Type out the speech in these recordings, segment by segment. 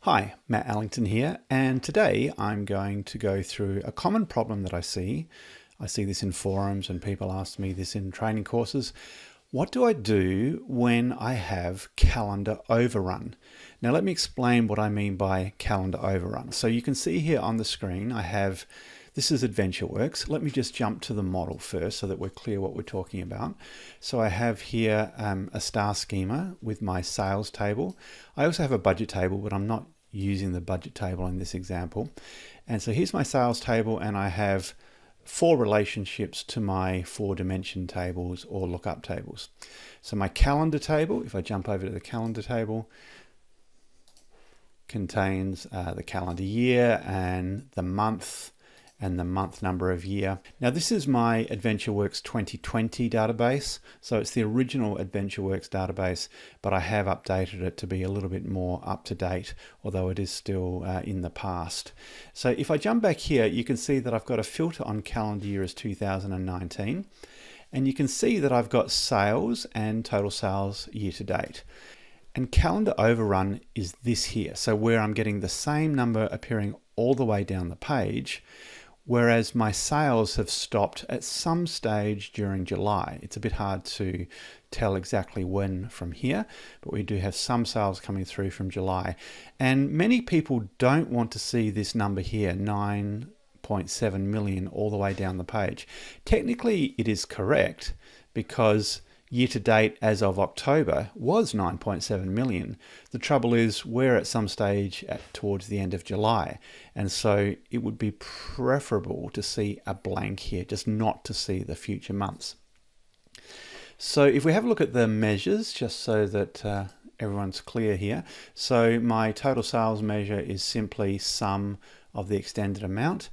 Hi, Matt Allington here, and today I'm going to go through a common problem that I see. I see this in forums and people ask me this in training courses. What do I do when I have calendar overrun? Now let me explain what I mean by calendar overrun. So you can see here on the screen I have, this is AdventureWorks. Let me just jump to the model first so that we're clear what we're talking about. So I have here a star schema with my sales table. I also have a budget table, but I'm not using the budget table in this example. And so here's my sales table, and I have 4 relationships to my 4 dimension tables or lookup tables. So my calendar table, if I jump over to the calendar table, contains the calendar year and the month number of year. Now this is my AdventureWorks 2020 database, so it's the original AdventureWorks database, but I have updated it to be a little bit more up to date, although it is still in the past. So if I jump back here, you can see that I've got a filter on calendar year as 2019, and you can see that I've got sales and total sales year to date. And calendar overrun is this here, so where I'm getting the same number appearing all the way down the page, whereas my sales have stopped at some stage during July. It's a bit hard to tell exactly when from here, but we do have some sales coming through from July. And many people don't want to see this number here, 9.7 million, all the way down the page. Technically, it is correct because year to date as of October was 9.7 million. The trouble is we're at some stage towards the end of July, and so it would be preferable to see a blank here, just not to see the future months. So if we have a look at the measures, just so that everyone's clear here. So my total sales measure is simply sum of the extended amount,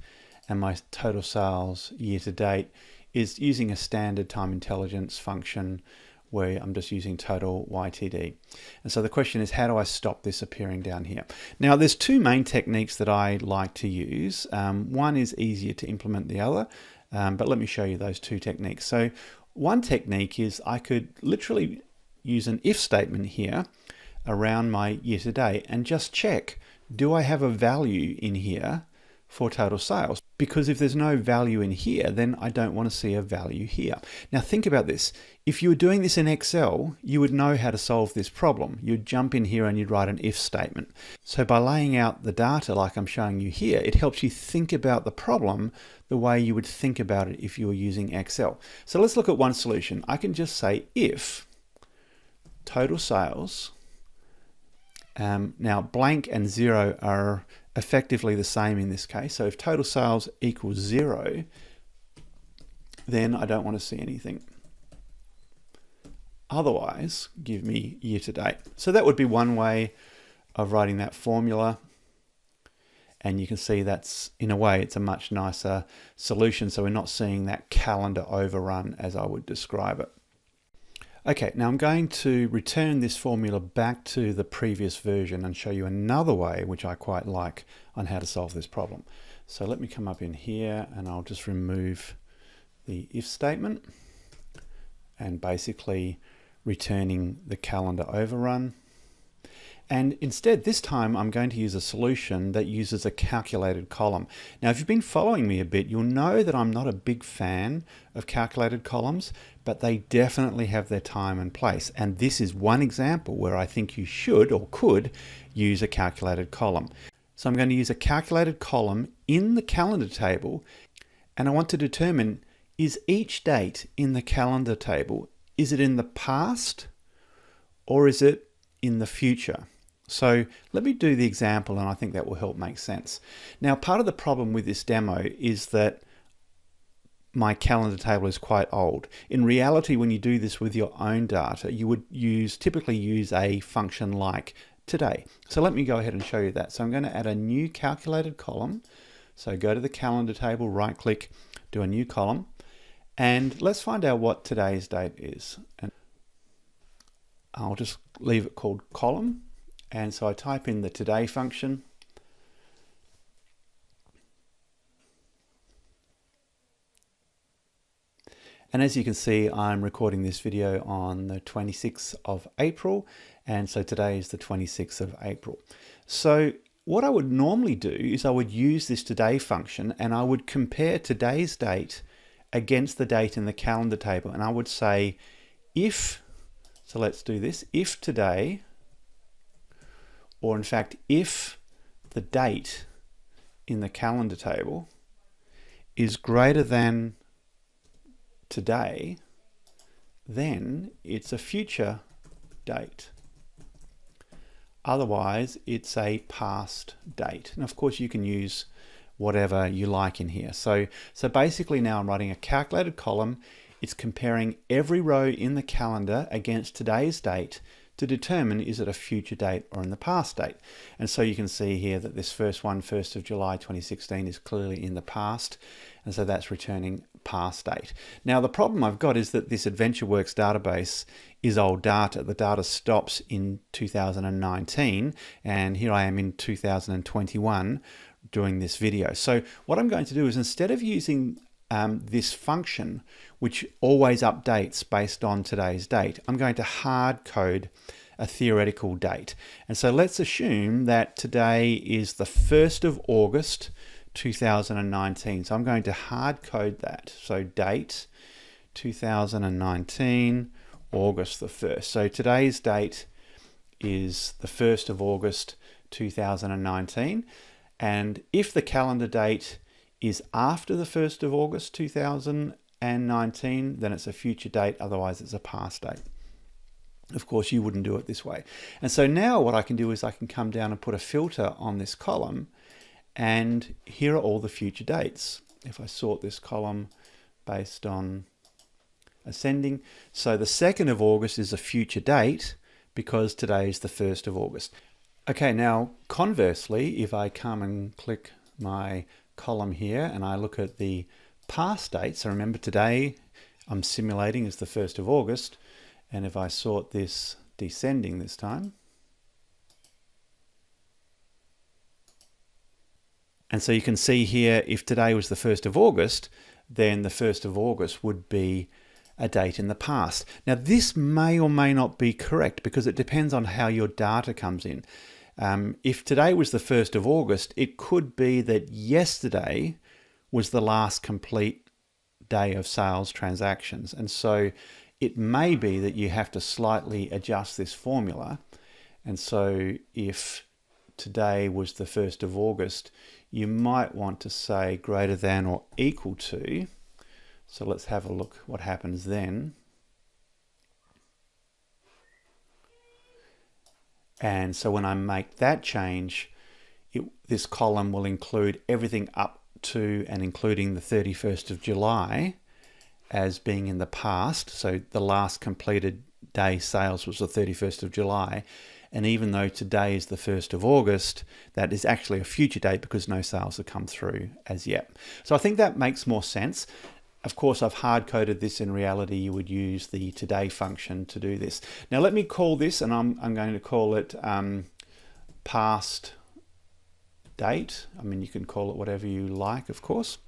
and my total sales year to date is using a standard time intelligence function where I'm just using total YTD. And so the question is, how do I stop this appearing down here? Now there's 2 main techniques that I like to use. One is easier to implement the other, but let me show you those 2 techniques. So one technique is I could literally use an if statement here around my year to date and just check, do I have a value in here for total sales? Because if there's no value in here, then I don't want to see a value here. Now think about this. If you were doing this in Excel, you would know how to solve this problem. You'd jump in here and you'd write an if statement. So by laying out the data like I'm showing you here, it helps you think about the problem the way you would think about it if you were using Excel. So let's look at one solution. I can just say if total sales, now blank and 0 are effectively the same in this case. So if total sales equals 0, then I don't want to see anything. Otherwise, give me year to date. So that would be one way of writing that formula. And you can see that's, in a way, it's a much nicer solution. So we're not seeing that calendar overrun as I would describe it. Okay, now I'm going to return this formula back to the previous version and show you another way, which I quite like, on how to solve this problem. So let me come up in here and I'll just remove the if statement and basically returning the calendar overrun. And instead, this time, I'm going to use a solution that uses a calculated column. Now, if you've been following me a bit, you'll know that I'm not a big fan of calculated columns, but they definitely have their time and place. And this is one example where I think you should or could use a calculated column. So I'm going to use a calculated column in the calendar table, and I want to determine, is each date in the calendar table, is it in the past or is it in the future? So let me do the example, and I think that will help make sense. Now, part of the problem with this demo is that my calendar table is quite old. In reality, when you do this with your own data, you would typically use a function like today. So let me go ahead and show you that. So I'm going to add a new calculated column. So go to the calendar table, right click, do a new column, and let's find out what today's date is. And I'll just leave it called column. And so I type in the today function. And as you can see, I'm recording this video on the 26th of April. And so today is the 26th of April. So what I would normally do is I would use this today function and I would compare today's date against the date in the calendar table. And I would say if, so let's do this, if today, or in fact, if the date in the calendar table is greater than today, then it's a future date. Otherwise, it's a past date. And of course, you can use whatever you like in here. So basically now I'm writing a calculated column. It's comparing every row in the calendar against today's date to determine is it a future date or in the past date. And so you can see here that this first one, 1st of July 2016, is clearly in the past. And so that's returning past date. Now the problem I've got is that this AdventureWorks database is old data. The data stops in 2019 and here I am in 2021 doing this video. So what I'm going to do is, instead of using this function which always updates based on today's date, I'm going to hard code a theoretical date. And so let's assume that today is the 1st of August 2019. So I'm going to hard code that. So date 2019 August the 1st. So today's date is the 1st of August 2019. And if the calendar date is after the 1st of August 2019, then it's a future date, otherwise it's a past date. Of course, you wouldn't do it this way. And so now what I can do is I can come down and put a filter on this column, and here are all the future dates. If I sort this column based on ascending, so the 2nd of August is a future date because today is the 1st of August. Okay, now conversely, if I come and click my column here and I look at the past date, so remember today I'm simulating is the 1st of August, and if I sort this descending this time, and so you can see here, if today was the 1st of August, then the 1st of August would be a date in the past. Now this may or may not be correct because it depends on how your data comes in. If today was the 1st of August, it could be that yesterday was the last complete day of sales transactions. And so it may be that you have to slightly adjust this formula. And so if today was the 1st of August, you might want to say greater than or equal to. So let's have a look what happens then. And so when I make that change, this column will include everything up to and including the 31st of July as being in the past. So the last completed day sales was the 31st of July. And even though today is the 1st of August, that is actually a future date because no sales have come through as yet. So I think that makes more sense. Of course, I've hard-coded this. In reality, you would use the today function to do this. Now let me call this, and I'm going to call it past date. I mean, you can call it whatever you like, of course.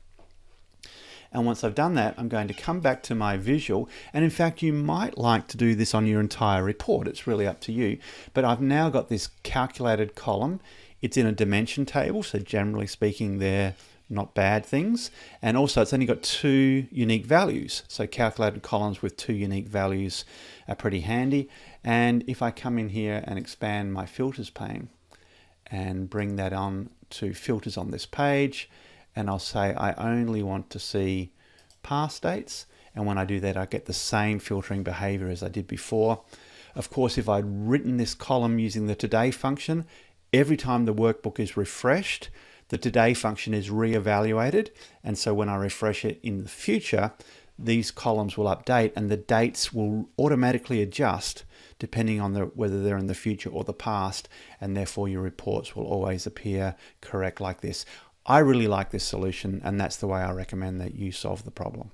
And once I've done that, I'm going to come back to my visual. And in fact, you might like to do this on your entire report. It's really up to you. But I've now got this calculated column. It's in a dimension table. So generally speaking, they're not bad things. And also it's only got 2 unique values. So calculated columns with 2 unique values are pretty handy. And if I come in here and expand my filters pane and bring that on to filters on this page, and I'll say I only want to see past dates. And when I do that, I get the same filtering behavior as I did before. Of course, if I'd written this column using the today function, every time the workbook is refreshed, the today function is re-evaluated. And so when I refresh it in the future, these columns will update and the dates will automatically adjust depending on whether they're in the future or the past. And therefore your reports will always appear correct like this. I really like this solution, and that's the way I recommend that you solve the problem.